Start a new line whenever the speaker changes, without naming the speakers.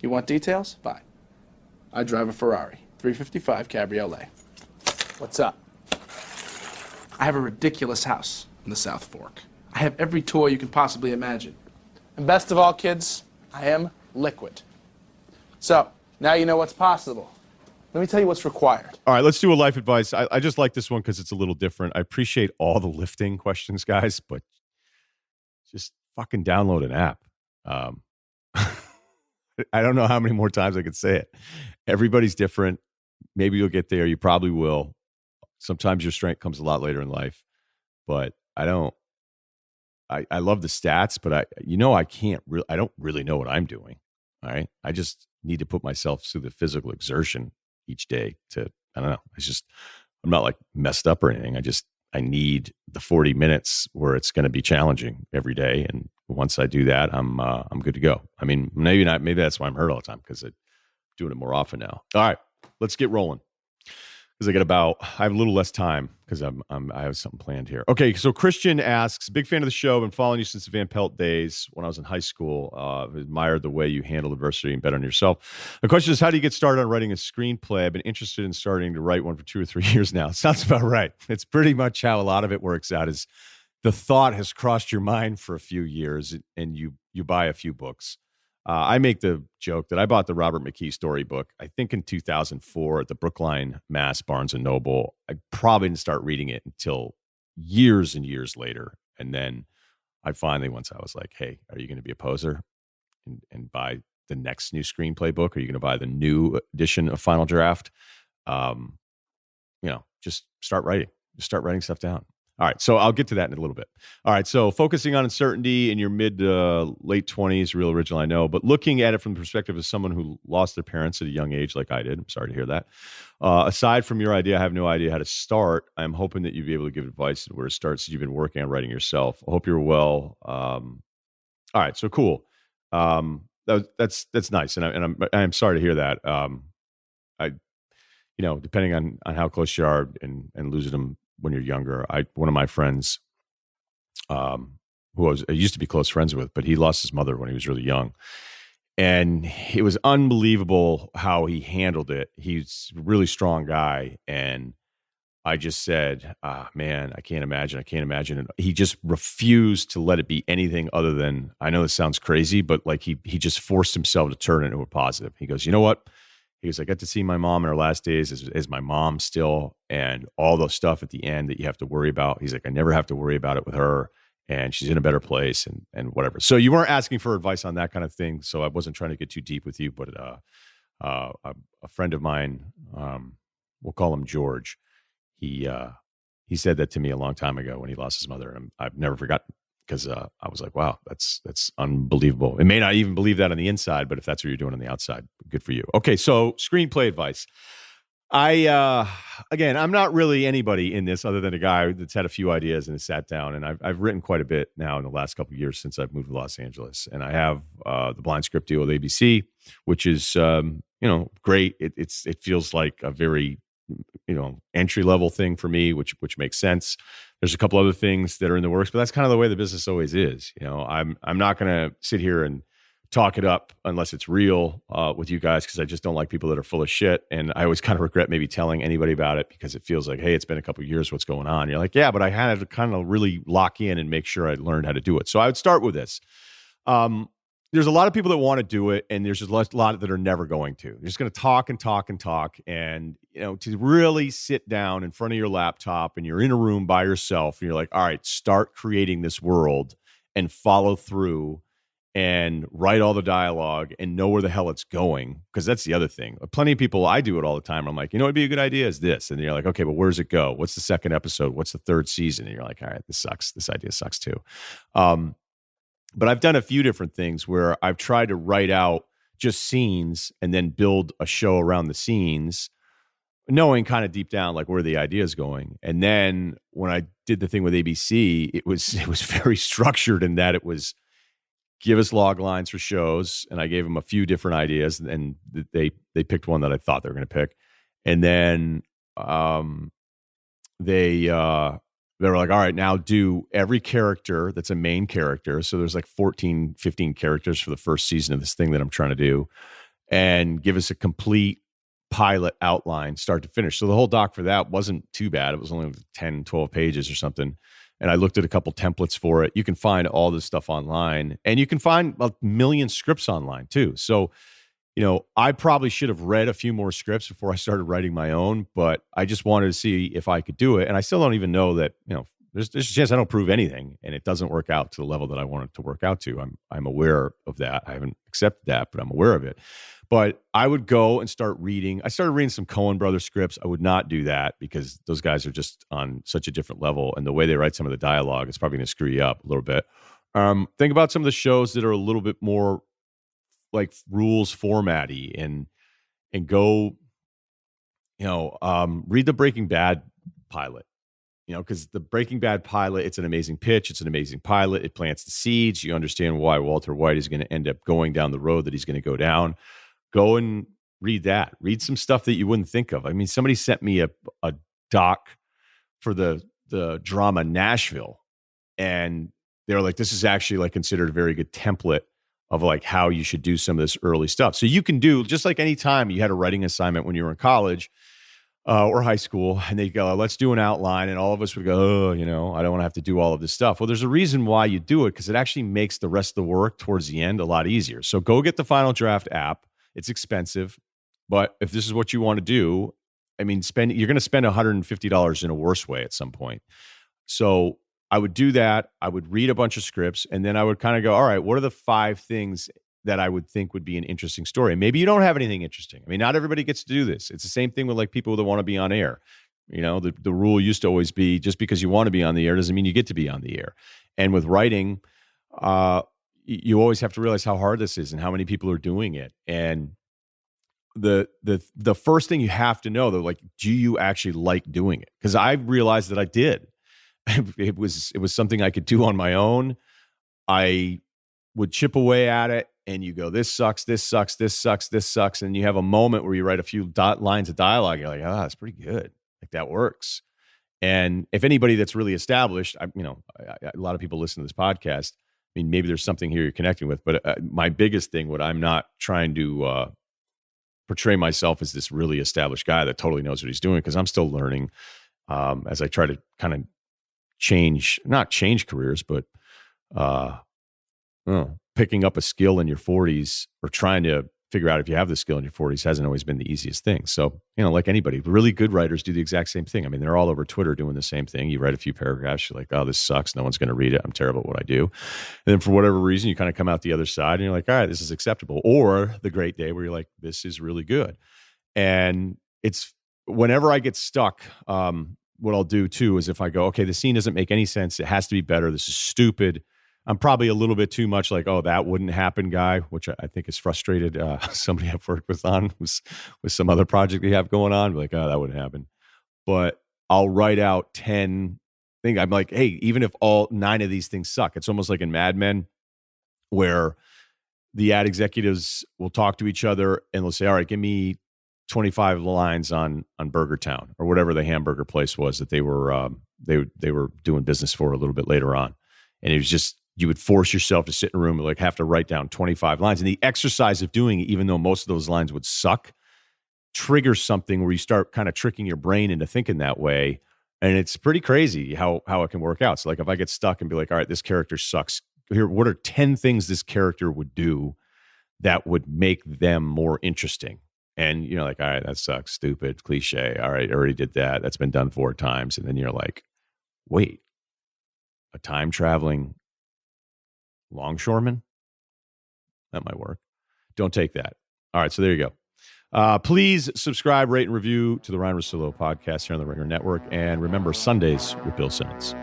You want details? Fine. I drive a Ferrari, 355 Cabriolet. What's up? I have a ridiculous house in the South Fork. I have every toy you can possibly imagine. And best of all, kids, I am liquid. So, now you know what's possible. Let me tell you what's required.
All right, let's do a life advice. I just like this one because it's a little different. I appreciate all the lifting questions, guys, but just fucking download an app. I don't know how many more times I could say it. Everybody's different. Maybe you'll get there. You probably will. Sometimes your strength comes a lot later in life, but I love the stats, but I don't really know what I'm doing. All right. I just need to put myself through the physical exertion each day I don't know. I'm not like messed up or anything. I need the 40 minutes where it's going to be challenging every day. And once I do that, I'm good to go. I mean, maybe not. Maybe that's why I'm hurt all the time, because I'm doing it more often now. All right, let's get rolling. Because I have a little less time because I have something planned here. Okay, so Christian asks, big fan of the show. Been following you since the Van Pelt days when I was in high school. Admired the way you handle adversity and bet on yourself. The question is, how do you get started on writing a screenplay? I've been interested in starting to write one for 2 or 3 years now. Sounds about right. It's pretty much how a lot of it works out, is the thought has crossed your mind for a few years and you buy a few books. I make the joke that I bought the Robert McKee storybook, I think in 2004 at the Brookline, Mass. Barnes & Noble. I probably didn't start reading it until years and years later. And then I finally, once I was like, hey, are you going to be a poser and buy the next new screenplay book? Are you going to buy the new edition of Final Draft? Just start writing. Just start writing stuff down. All right, so I'll get to that in a little bit. All right, so focusing on uncertainty in your mid late 20s, real original, I know, but looking at it from the perspective of someone who lost their parents at a young age like I did, I'm sorry to hear that. Aside from your idea, I have no idea how to start. I'm hoping that you'd be able to give advice on where to start, since you've been working on writing yourself. I hope you're well. All right, so cool. That's nice, and I'm sorry to hear that. Depending on how close you are and losing them when you're younger. One of my friends, who I used to be close friends with, but he lost his mother when he was really young. And it was unbelievable how he handled it. He's a really strong guy. And I just said, man, I can't imagine. And he just refused to let it be anything other than, I know this sounds crazy, but like he just forced himself to turn it into a positive. He goes, you know what? He goes, I got to see my mom in her last days as my mom still, and all the stuff at the end that you have to worry about. He's like, I never have to worry about it with her, and she's in a better place and whatever. So you weren't asking for advice on that kind of thing, so I wasn't trying to get too deep with you, but a friend of mine, we'll call him George, he said that to me a long time ago when he lost his mother, and I've never forgotten. Because I was like, wow, that's unbelievable. It may not even believe that on the inside, but if that's what you're doing on the outside, good for you. Okay, so screenplay advice. I'm not really anybody in this other than a guy that's had a few ideas and has sat down. And I've written quite a bit now in the last couple of years since I've moved to Los Angeles. And I have the blind script deal with ABC, which is great. It feels like a very entry level thing for me, which makes sense. There's a couple other things that are in the works, but that's kind of the way the business always is. I'm not going to sit here and talk it up unless it's real with you guys, because I just don't like people that are full of shit. And I always kind of regret maybe telling anybody about it, because it feels like, hey, it's been a couple of years, what's going on? You're like, yeah, but I had to kind of really lock in and make sure I learned how to do it. So I would start with this. There's a lot of people that want to do it, and there's just a lot that are never going to. They're just going to talk and talk and talk. And, to really sit down in front of your laptop and you're in a room by yourself and you're like, all right, start creating this world and follow through and write all the dialogue and know where the hell it's going. Because that's the other thing. Plenty of people, I do it all the time. I'm like, what'd be a good idea is this. And you're like, okay, but where's it go? What's the second episode? What's the third season? And you're like, all right, this sucks. This idea sucks too. But I've done a few different things where I've tried to write out just scenes and then build a show around the scenes, knowing kind of deep down like where the idea is going. And then when I did the thing with ABC, it was very structured in that it was give us log lines for shows, and I gave them a few different ideas, and they picked one that I thought they were going to pick, and then they were like, all right, now do every character that's a main character. So there's like 14, 15 characters for the first season of this thing that I'm trying to do. and give us a complete pilot outline, start to finish. So the whole doc for that wasn't too bad. It was only 10, 12 pages or something. And I looked at a couple templates for it. You can find all this stuff online, and you can find a million scripts online too. So, I probably should have read a few more scripts before I started writing my own, but I just wanted to see if I could do it. And I still don't even know that, there's a chance I don't prove anything and it doesn't work out to the level that I want it to work out to. I'm aware of that. I haven't accepted that, but I'm aware of it. But I would go and start reading. I started reading some Coen Brothers scripts. I would not do that because those guys are just on such a different level. And the way they write some of the dialogue is probably going to screw you up a little bit. Think about some of the shows that are a little bit more like rules formatty and go, read the Breaking Bad pilot. Because the Breaking Bad pilot, it's an amazing pitch. It's an amazing pilot. It plants the seeds. You understand why Walter White is going to end up going down the road that he's going to go down. Go and read that. Read some stuff that you wouldn't think of. I mean, somebody sent me a doc for the drama Nashville, and they were like, this is actually like considered a very good template of like how you should do some of this early stuff. So you can do, just like any time you had a writing assignment when you were in college or high school, and they'd go, let's do an outline. And all of us would go, I don't want to have to do all of this stuff. Well, there's a reason why you do it, because it actually makes the rest of the work towards the end a lot easier. So go get the Final Draft app. It's expensive, but if this is what you want to do, I mean, you're going to spend $150 in a worse way at some point. So I would do that. I would read a bunch of scripts, and then I would kind of go, all right, what are the 5 things that I would think would be an interesting story? And maybe you don't have anything interesting. I mean, not everybody gets to do this. It's the same thing with like people that want to be on air. The rule used to always be, just because you want to be on the air doesn't mean you get to be on the air. And with writing, you always have to realize how hard this is and how many people are doing it. And the first thing you have to know, though, like, do you actually like doing it? Because I realized that I did. It was something I could do on my own. I would chip away at it, and you go, this sucks, this sucks, this sucks, this sucks. And you have a moment where you write a few lines of dialogue. You're like, that's pretty good. Like, that works. And if anybody that's really established, a lot of people listen to this podcast. I mean, maybe there's something here you're connecting with, but my biggest thing, what I'm not trying to portray myself as this really established guy that totally knows what he's doing, because I'm still learning as I try to kind of not change careers, but picking up a skill in your 40s or trying to figure out if you have the skill in your 40s hasn't always been the easiest thing. So, like anybody, really good writers do the exact same thing. I mean, they're all over Twitter doing the same thing. You write a few paragraphs, you're like, oh, this sucks. No one's going to read it. I'm terrible at what I do. And then for whatever reason, you kind of come out the other side and you're like, all right, this is acceptable. Or the great day where you're like, this is really good. And it's whenever I get stuck, what I'll do too is if I go, okay, the scene doesn't make any sense. It has to be better. This is stupid. I'm probably a little bit too much like, oh, that wouldn't happen guy, which I think is frustrated somebody I've worked with with some other project they have going on. Like, oh, that wouldn't happen. But I'll write out 10 things. I'm like, hey, even if all 9 of these things suck, it's almost like in Mad Men where the ad executives will talk to each other and they'll say, all right, give me 25 lines on Burger Town or whatever the hamburger place was that they were doing business for a little bit later on. And it was just, you would force yourself to sit in a room and like have to write down 25 lines. And the exercise of doing it, even though most of those lines would suck, triggers something where you start kind of tricking your brain into thinking that way. And it's pretty crazy how it can work out. So like if I get stuck and be like, all right, this character sucks. Here, what are 10 things this character would do that would make them more interesting? And you're like, all right, that sucks. Stupid, cliche. All right, I already did that. That's been done 4 times. And then you're like, wait, a time traveling longshoreman? That might work. Don't take that. All right, so there you go. Please subscribe, rate, and review to the Ryen Russillo podcast here on the Ringer Network. And remember, Sundays with Bill Simmons.